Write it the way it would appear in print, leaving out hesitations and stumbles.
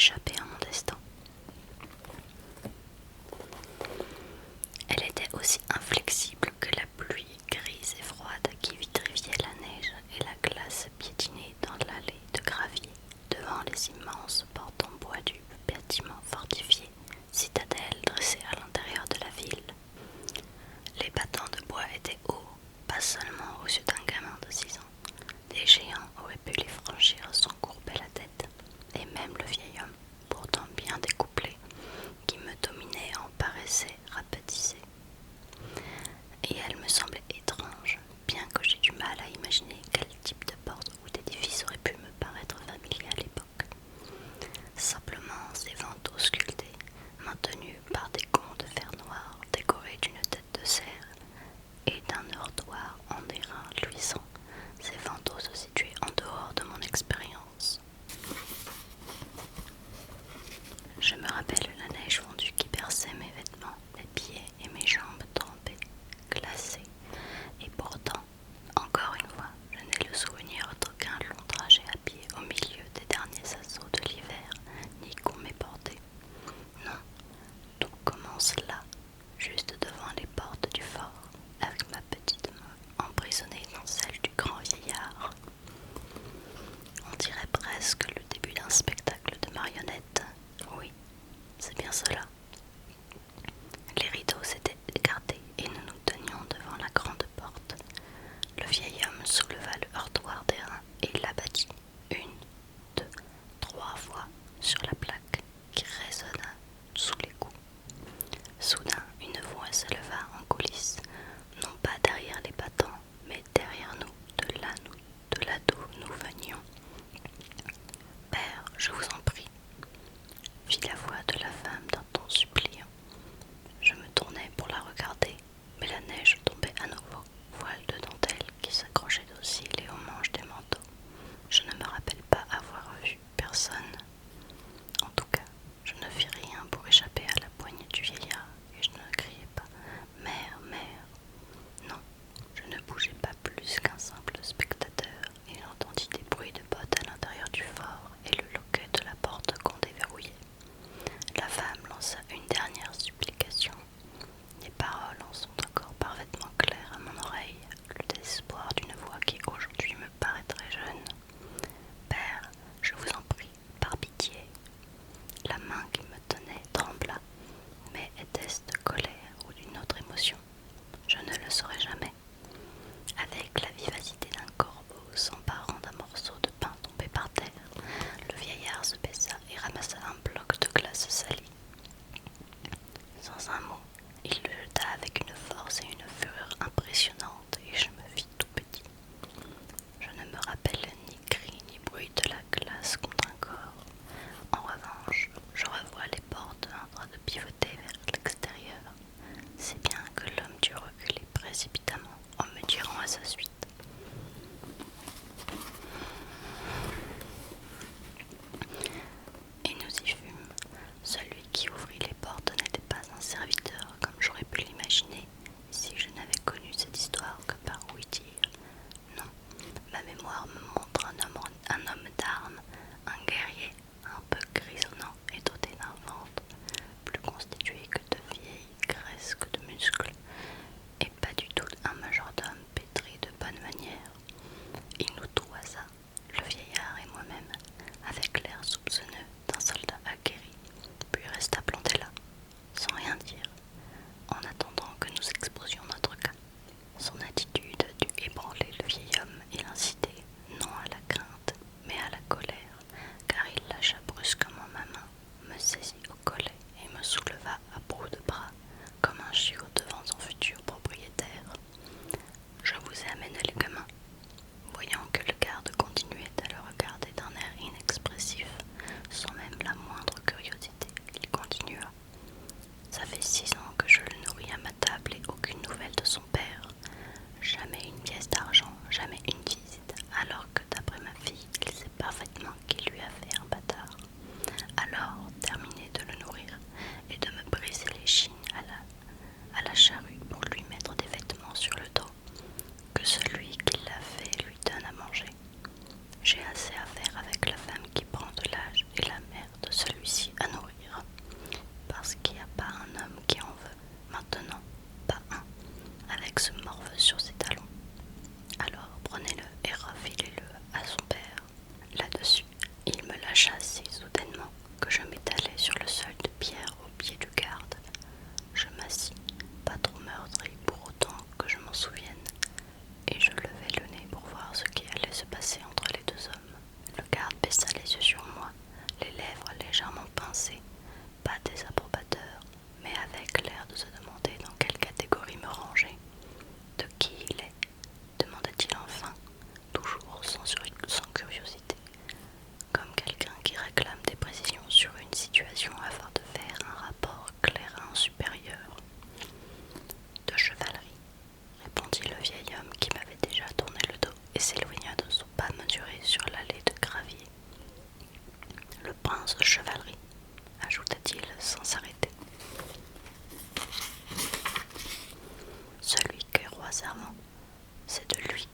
échapper à mon destin. Elle était aussi inflexible que la pluie grise et froide qui vitrifiait la neige et la glace piétinée dans l'allée de gravier devant les immenses portes en bois du bâtiment fortifié, citadelle dressée à l'intérieur de la ville. Les battants de bois étaient hauts, pas seulement aux yeux d'un gamin de 6 ans. Des géants auraient pu les franchir sans courber la tête, et même le vieil homme, pourtant bien découplé, qui me dominait en paraissait rapetisser. Et elle me semblait étrange, bien que j'ai du mal à imaginer quel type de porte ou d'édifice aurait pu me paraître familier à l'époque. Simplement ces vantaux sculptés, maintenus par des gonds de fer noir décorés d'une tête de cerf et d'un heurtoir en airain luisant. Ces vantaux se situaient en dehors de mon expérience. Je me rappelle la neige fondue qui berçait mes vêtements, mes pieds et mes jambes trempées, glacées, et pourtant, encore une fois, je n'ai le souvenir d'aucun long trajet à pied au milieu des derniers assauts de l'hiver, ni qu'on m'ait porté. Non, tout commence là, juste devant les portes du fort, avec ma petite main emprisonnée dans celle du grand vieillard. On dirait presque le début d'un spectacle de marionnettes. Oui, c'est bien cela. Les rideaux s'étaient écartés et nous nous tenions devant la grande porte. Le vieil homme souleva le heurtoir d'airain et l'abattit 1, 2, 3 fois sur la plaque qui résonna sous les coups. Soudain, une voix s'éleva en coulisses, non pas derrière les battants, mais derrière nous, de là d'où nous venions. « Père, je vous en prie, » fit la voix de la femme d'un ton suppliant. Je me tournai pour la regarder, mais la neige tombait à nouveau, voile de dentelle qui s'accrochait docile et aux manches des manteaux. Je ne me rappelle pas avoir vu personne. En tout cas, je ne fis rien pour échapper à la poignée du vieillard et je ne criai pas « Mère, mère !» Non, je ne bougeais pas plus qu'un simple spectateur et j'entendis des bruits de bottes à l'intérieur du fort et le loquet de la porte qu'on déverrouillait. La femme que je m'étalai sur le sol de pierre au pied du garde. Je m'assis, pas trop meurtri pour autant que je m'en souvienne, et je levai le nez pour voir ce qui allait se passer entre les deux hommes. Le garde baissa les yeux sur moi, les lèvres légèrement pincées, pas désapprobateur, mais avec l'air de se demander dans quelle catégorie me ranger. De qui il est demanda-t-il enfin, toujours sans curiosité, comme quelqu'un qui réclame des précisions sur une situation afin de faire un rapport clair à un supérieur. De chevalerie, répondit le vieil homme qui m'avait déjà tourné le dos et s'éloigna de son pas mesuré sur l'allée de gravier. Le prince de chevalerie, ajouta-t-il sans s'arrêter. Celui qu'est roi servant, c'est de lui